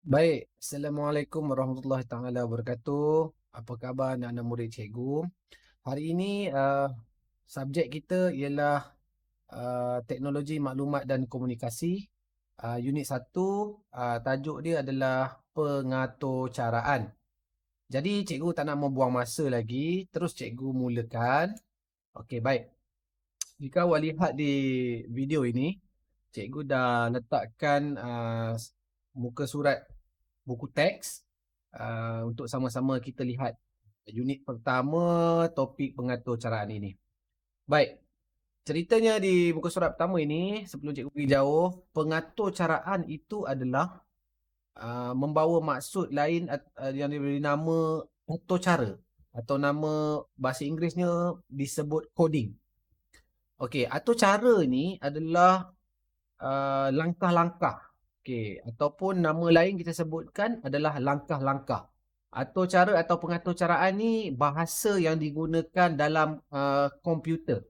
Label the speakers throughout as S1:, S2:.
S1: Baik, Assalamualaikum warahmatullahi taala wabarakatuh. Apa khabar anak-anak murid cikgu? Hari ini subjek kita ialah teknologi maklumat dan komunikasi. Unit 1, tajuk dia adalah pengaturcaraan. Jadi cikgu tak nak membuang masa lagi, terus cikgu mulakan. Okey, baik. Jika awak lihat di video ini, cikgu dah letakkan muka surat buku teks untuk sama-sama kita lihat unit pertama topik pengaturcaraan ini. Baik, ceritanya di muka surat pertama ini, sebelum cikgu pergi jauh, pengaturcaraan itu adalah membawa maksud lain yang diberi nama atur cara atau nama bahasa Inggerisnya disebut coding. Okey, atur cara ni adalah langkah-langkah. Okey, ataupun nama lain kita sebutkan adalah langkah-langkah. Atur cara atau pengaturcaraan ni bahasa yang digunakan dalam komputer.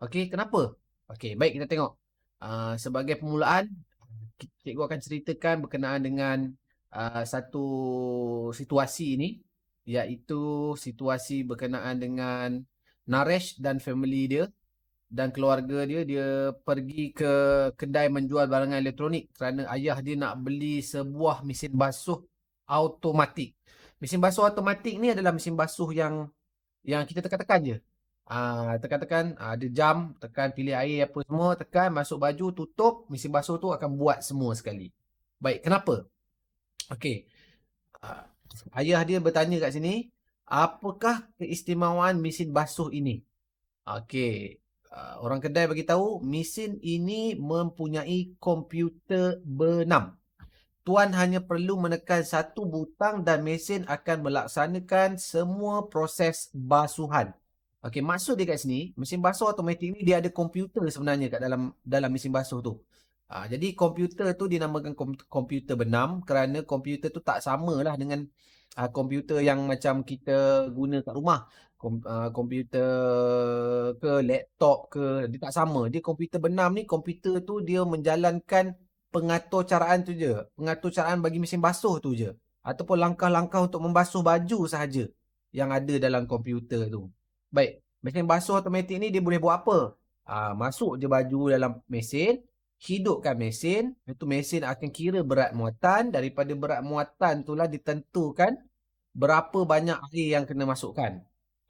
S1: Okey, kenapa? Okey, baik kita tengok. Sebagai permulaan, cikgu akan ceritakan berkenaan dengan satu situasi ini, iaitu situasi berkenaan dengan Naresh dan family dia dan keluarga dia. Dia pergi ke kedai menjual barangan elektronik kerana ayah dia nak beli sebuah mesin basuh automatik. Mesin basuh automatik ni adalah mesin basuh yang kita tekan-tekan je. Tekan-tekan, ada jam, tekan pilih air apa semua, tekan masuk baju, tutup, mesin basuh tu akan buat semua sekali. Baik, kenapa? Okey. Ah, Ayah dia bertanya kat sini, apakah keistimewaan mesin basuh ini? Okey. Orang kedai bagi tahu mesin ini mempunyai komputer benam. Tuan hanya perlu menekan satu butang dan mesin akan melaksanakan semua proses basuhan. Okey, maksud dia kat sini, mesin basuh automatik ni dia ada komputer sebenarnya kat dalam mesin basuh tu. Jadi komputer tu dinamakan komputer benam kerana komputer tu tak samalah dengan komputer yang macam kita guna kat rumah. Komputer ke laptop ke, dia tak sama. Dia komputer benam ni, komputer tu dia menjalankan pengaturcaraan tu je. Pengaturcaraan bagi mesin basuh tu je. Ataupun langkah-langkah untuk membasuh baju sahaja yang ada dalam komputer tu. Baik, mesin basuh automatik ni dia boleh buat apa? Masuk je baju dalam mesin, hidupkan mesin, itu mesin akan kira berat muatan. Daripada berat muatan itulah ditentukan berapa banyak air yang kena masukkan.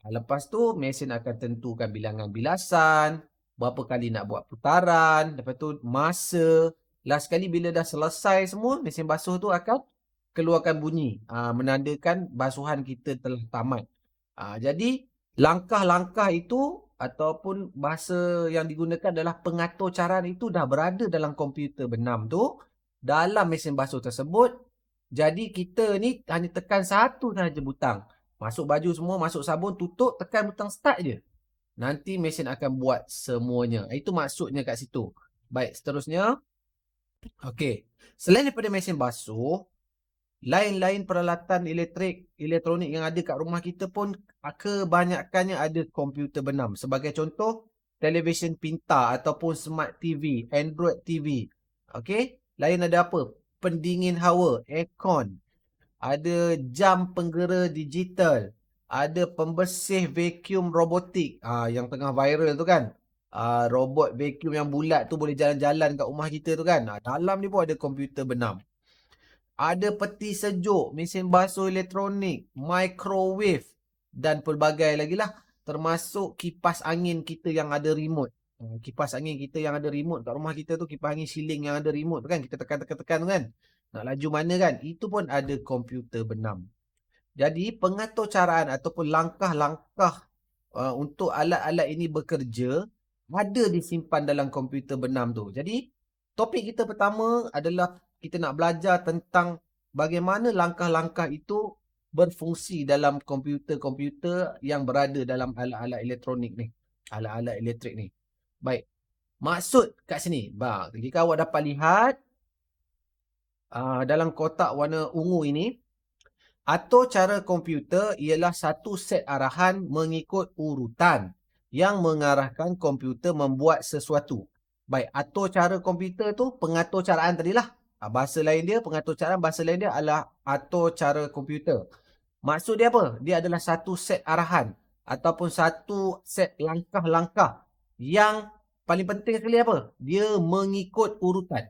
S1: Lepas tu mesin akan tentukan bilangan bilasan, berapa kali nak buat putaran, lepas tu masa. Last sekali bila dah selesai semua, mesin basuh tu akan keluarkan bunyi, menandakan basuhan kita telah tamat. Jadi langkah-langkah itu ataupun bahasa yang digunakan adalah pengaturcaraan itu dah berada dalam komputer benam tu, dalam mesin basuh tersebut. Jadi kita ni hanya tekan satu sahaja butang. Masuk baju semua, masuk sabun, tutup, tekan butang start je. Nanti mesin akan buat semuanya. Itu maksudnya kat situ. Baik, seterusnya. Okey. Selain daripada mesin basuh, lain-lain peralatan elektronik yang ada kat rumah kita pun kebanyakannya ada komputer benam. Sebagai contoh, televisyen pintar ataupun smart TV, Android TV. Okey? Lain ada apa? Pendingin hawa, aircon. Ada jam penggera digital. Ada pembersih vacuum robotik. Yang tengah viral tu kan. Robot vacuum yang bulat tu boleh jalan-jalan kat rumah kita tu kan. Dalam ni pun ada komputer benam. Ada peti sejuk, mesin basuh elektronik, microwave dan pelbagai lagi lah. Termasuk kipas angin kita yang ada remote. Kipas angin kita yang ada remote kat rumah kita tu, kipas angin siling yang ada remote tu kan. Kita tekan-tekan-tekan tu kan. Nak laju mana kan. Itu pun ada komputer benam. Jadi pengaturcaraan ataupun langkah-langkah untuk alat-alat ini bekerja ada disimpan dalam komputer benam tu. Jadi topik kita pertama adalah kita nak belajar tentang bagaimana langkah-langkah itu berfungsi dalam komputer-komputer yang berada dalam alat-alat elektronik ni. Alat-alat elektrik ni. Baik. Maksud kat sini. Jika awak dapat lihat dalam kotak warna ungu ini, atur cara komputer ialah satu set arahan mengikut urutan yang mengarahkan komputer membuat sesuatu. Baik, atur cara komputer tu pengatur caraan tadilah. Bahasa lain dia, pengatur caraan bahasa lain dia adalah atur cara komputer. Maksud dia apa? Dia adalah satu set arahan ataupun satu set langkah-langkah yang paling penting sekali apa? Dia mengikut urutan.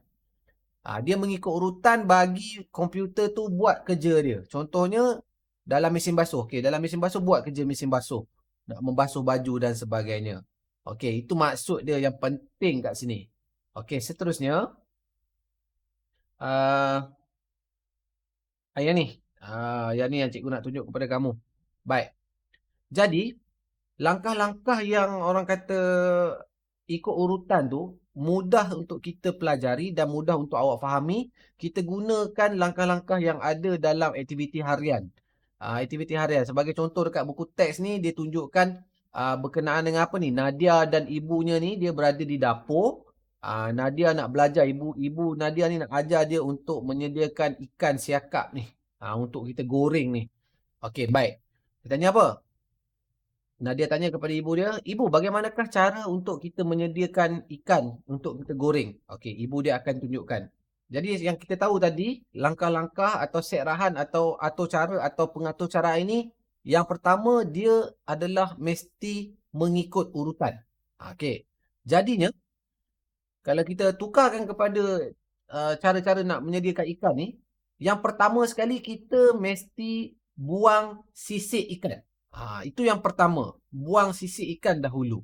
S1: Dia mengikut urutan bagi komputer tu buat kerja dia. Contohnya dalam mesin basuh. Okey, dalam mesin basuh buat kerja mesin basuh. Nak membasuh baju dan sebagainya. Okey, itu maksud dia yang penting kat sini. Okey, seterusnya uh, yang ni. Yang ni yang cikgu nak tunjuk kepada kamu. Baik. Jadi, langkah-langkah yang orang kata ikut urutan tu mudah untuk kita pelajari dan mudah untuk awak fahami. Kita gunakan langkah-langkah yang ada dalam aktiviti harian. Aktiviti harian. Sebagai contoh dekat buku teks ni dia tunjukkan berkenaan dengan apa ni? Nadia dan ibunya ni dia berada di dapur. Nadia nak belajar, ibu Nadia ni nak ajar dia untuk menyediakan ikan siakap ni. Untuk kita goreng ni. Okey, baik. Dia tanya apa? Nadia tanya kepada ibu dia, "Ibu, bagaimanakah cara untuk kita menyediakan ikan untuk kita goreng?" Okey, ibu dia akan tunjukkan. Jadi yang kita tahu tadi, langkah-langkah atau set arahan atau atur cara atau pengatur cara ini, yang pertama dia adalah mesti mengikut urutan. Okey. Jadinya, kalau kita tukarkan kepada cara-cara nak menyediakan ikan ni, yang pertama sekali kita mesti buang sisik ikan. Itu yang pertama. Buang sisik ikan dahulu.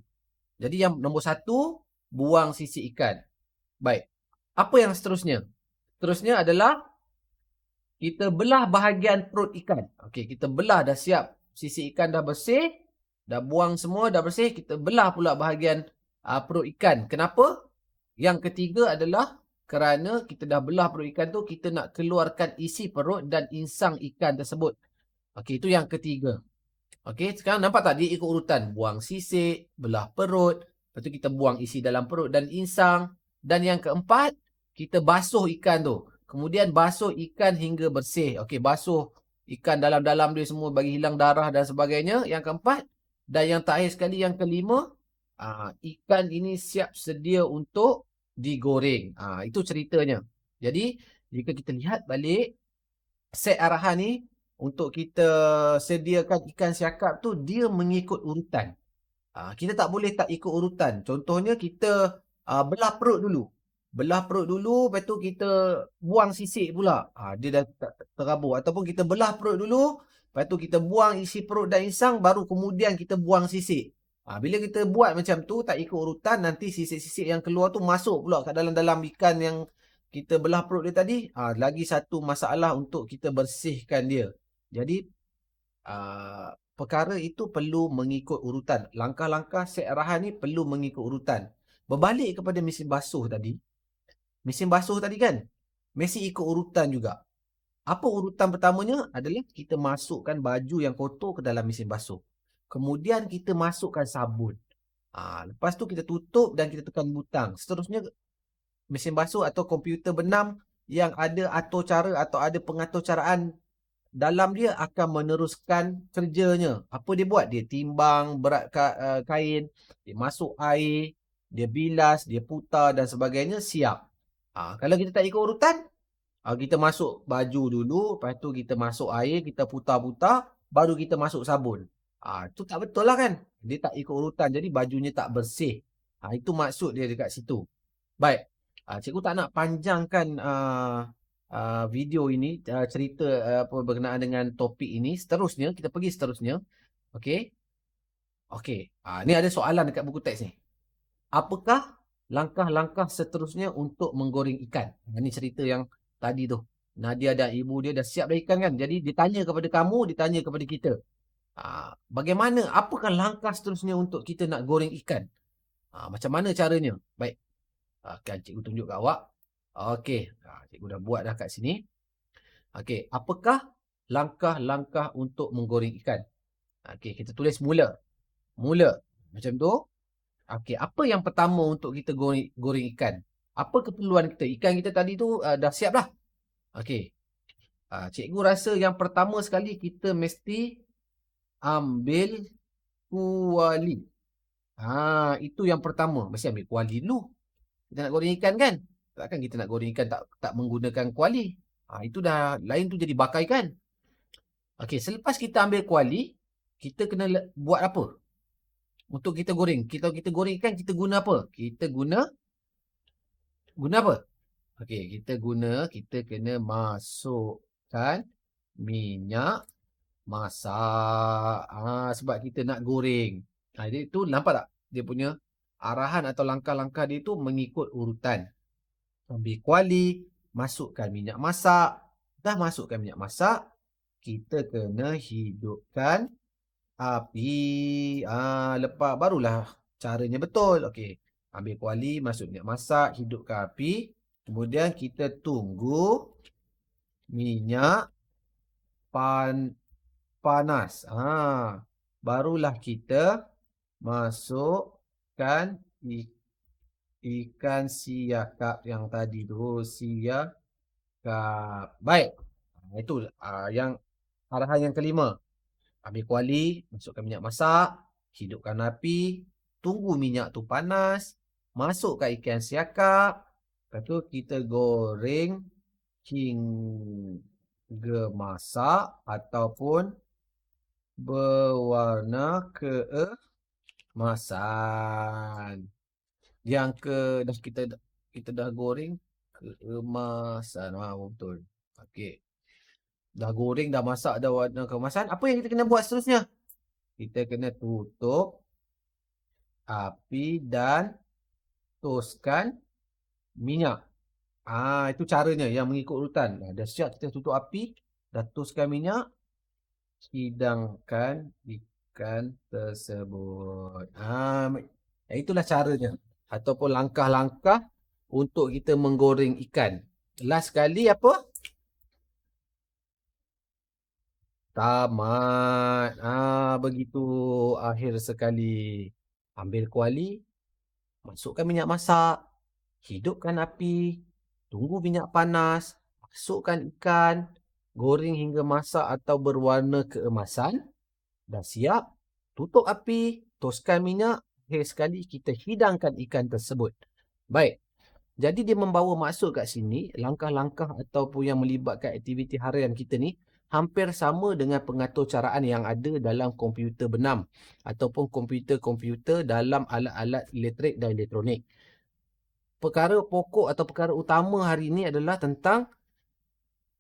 S1: Jadi yang nombor satu, buang sisik ikan. Baik. Apa yang seterusnya? Seterusnya adalah kita belah bahagian perut ikan. Okey, kita belah dah siap. Sisik ikan dah bersih. Dah buang semua, dah bersih. Kita belah pula bahagian perut ikan. Kenapa? Yang ketiga adalah kerana kita dah belah perut ikan tu, kita nak keluarkan isi perut dan insang ikan tersebut. Okey, itu yang ketiga. Okey, sekarang nampak tak dia ikut urutan. Buang sisik, belah perut, lepas tu kita buang isi dalam perut dan insang. Dan yang keempat, kita basuh ikan tu. Kemudian basuh ikan hingga bersih. Okey, basuh ikan dalam-dalam dia semua bagi hilang darah dan sebagainya. Yang keempat. Dan yang terakhir sekali, yang kelima, ikan ini siap sedia untuk digoreng. Itu ceritanya. Jadi, jika kita lihat balik, set arahan ni, untuk kita sediakan ikan siakap tu, dia mengikut urutan. Kita tak boleh tak ikut urutan. Contohnya, kita belah perut dulu. Belah perut dulu, lepas tu kita buang sisik pula. Dia dah terabur. Ataupun kita belah perut dulu, lepas tu kita buang isi perut dan insang, baru kemudian kita buang sisik. Bila kita buat macam tu, tak ikut urutan, nanti sisik-sisik yang keluar tu masuk pula kat dalam-dalam ikan yang kita belah perut dia tadi. Lagi satu masalah untuk kita bersihkan dia. Jadi, perkara itu perlu mengikut urutan. Langkah-langkah set arahan ni perlu mengikut urutan. Berbalik kepada mesin basuh tadi. Mesin basuh tadi kan, mesti ikut urutan juga. Apa urutan pertamanya? Adalah kita masukkan baju yang kotor ke dalam mesin basuh. Kemudian kita masukkan sabun. Lepas tu kita tutup dan kita tekan butang. Seterusnya, mesin basuh atau komputer benam yang ada atur cara atau ada pengatur caraan dalam dia akan meneruskan kerjanya. Apa dia buat? Dia timbang berat kain, dia masuk air, dia bilas, dia putar dan sebagainya, siap. Kalau kita tak ikut urutan, kita masuk baju dulu, lepas tu kita masuk air, kita putar-putar, baru kita masuk sabun. Itu tak betul lah kan? Dia tak ikut urutan, jadi bajunya tak bersih. Itu maksud dia dekat situ. Baik, cikgu tak nak panjangkan video ini, cerita apa berkenaan dengan topik ini. Seterusnya, kita pergi seterusnya. Okey. Okey. Ni ada soalan dekat buku teks ni. Apakah langkah-langkah seterusnya untuk menggoreng ikan? Ini cerita yang tadi tu. Nadia dan ibu dia dah siap dah ikan kan? Jadi ditanya kepada kamu, ditanya kepada kita. Bagaimana, apakah langkah seterusnya untuk kita nak goreng ikan? Macam mana caranya? Baik. Akan cikgu tunjuk kat awak. Okey. Cikgu dah buat dah kat sini. Okey. Apakah langkah-langkah untuk menggoreng ikan? Okey. Kita tulis mula. Mula. Macam tu. Okey, apa yang pertama untuk kita goreng ikan? Apa keperluan kita? Ikan kita tadi tu dah siap dah. Okey. Cikgu rasa yang pertama sekali kita mesti ambil kuali. Itu yang pertama. Mesti ambil kuali dulu. Kita nak goreng ikan kan? Takkan kita nak goreng ikan tak menggunakan kuali. Itu dah lain tu jadi bakai kan. Okey, selepas kita ambil kuali, kita kena buat apa? Untuk kita goreng. Kita goreng ikan, kita guna apa? Kita guna apa? Okey, kita kena masukkan minyak masak. Sebab kita nak goreng. Jadi tu nampak tak? Dia punya arahan atau langkah-langkah dia tu mengikut urutan. Ambil kuali, masukkan minyak masak. Dah masukkan minyak masak, kita kena hidupkan api. Lepas barulah caranya betul. Okey. Ambil kuali, masuk minyak masak, hidupkan api. Kemudian kita tunggu minyak panas. Barulah kita masukkan ikan siakap yang tadi tu. Siakap. Baik. Itu yang arahan yang kelima. Ambil kuali, masukkan minyak masak, hidupkan api, tunggu minyak tu panas, masukkan ikan siakap, lepas tu kita goreng hingga masak ataupun berwarna keemasan. Yang kita dah goreng keemasan. Betul. Okey. Dah goreng, dah masak, dah warna keemasan. Apa yang kita kena buat seterusnya? Kita kena tutup api dan toskan minyak. Itu caranya yang mengikut urutan. Dah siap, kita tutup api, dah toskan minyak, hidangkan ikan tersebut. Itulah caranya ataupun langkah-langkah untuk kita menggoreng ikan. Last sekali apa? Tamat. Begitu akhir sekali. Ambil kuali, masukkan minyak masak, hidupkan api, tunggu minyak panas, masukkan ikan, goreng hingga masak atau berwarna keemasan. Dah siap, tutup api, toskan minyak, akhir sekali kita hidangkan ikan tersebut. Baik. Jadi dia membawa maksud kat sini, langkah-langkah ataupun yang melibatkan aktiviti harian kita ni hampir sama dengan pengaturcaraan yang ada dalam komputer benam ataupun komputer-komputer dalam alat-alat elektrik dan elektronik. Perkara pokok atau perkara utama hari ini adalah tentang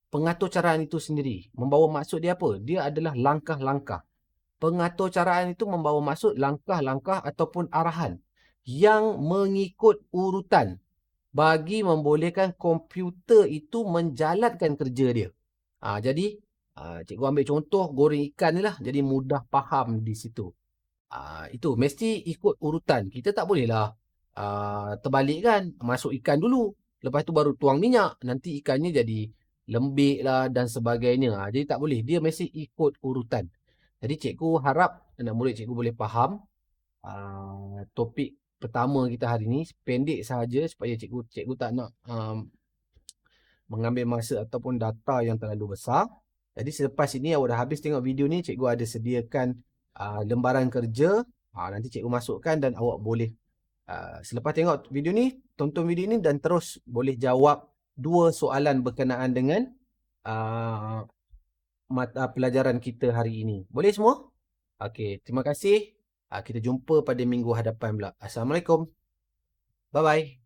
S1: pengaturcaraan itu sendiri. Membawa maksud dia apa? Dia adalah langkah-langkah. Pengaturcaraan itu membawa maksud langkah-langkah ataupun arahan yang mengikut urutan bagi membolehkan komputer itu menjalankan kerja dia. Jadi, cikgu ambil contoh goreng ikan ni lah. Jadi mudah faham di situ. Itu mesti ikut urutan. Kita tak bolehlah terbalik kan. Masuk ikan dulu. Lepas tu baru tuang minyak. Nanti ikannya jadi lembik lah dan sebagainya. Jadi tak boleh. Dia mesti ikut urutan. Jadi cikgu harap anak murid cikgu boleh faham topik pertama kita hari ni. Pendek sahaja supaya cikgu tak nak mengambil masa ataupun data yang terlalu besar. Jadi selepas ini awak dah habis tengok video ni, cikgu ada sediakan lembaran kerja. Nanti cikgu masukkan dan awak boleh selepas tengok video ni, tonton video ni dan terus boleh jawab 2 soalan berkenaan dengan mata pelajaran kita hari ini. Boleh semua? Okey, terima kasih. Kita jumpa pada minggu hadapan pula. Assalamualaikum. Bye-bye.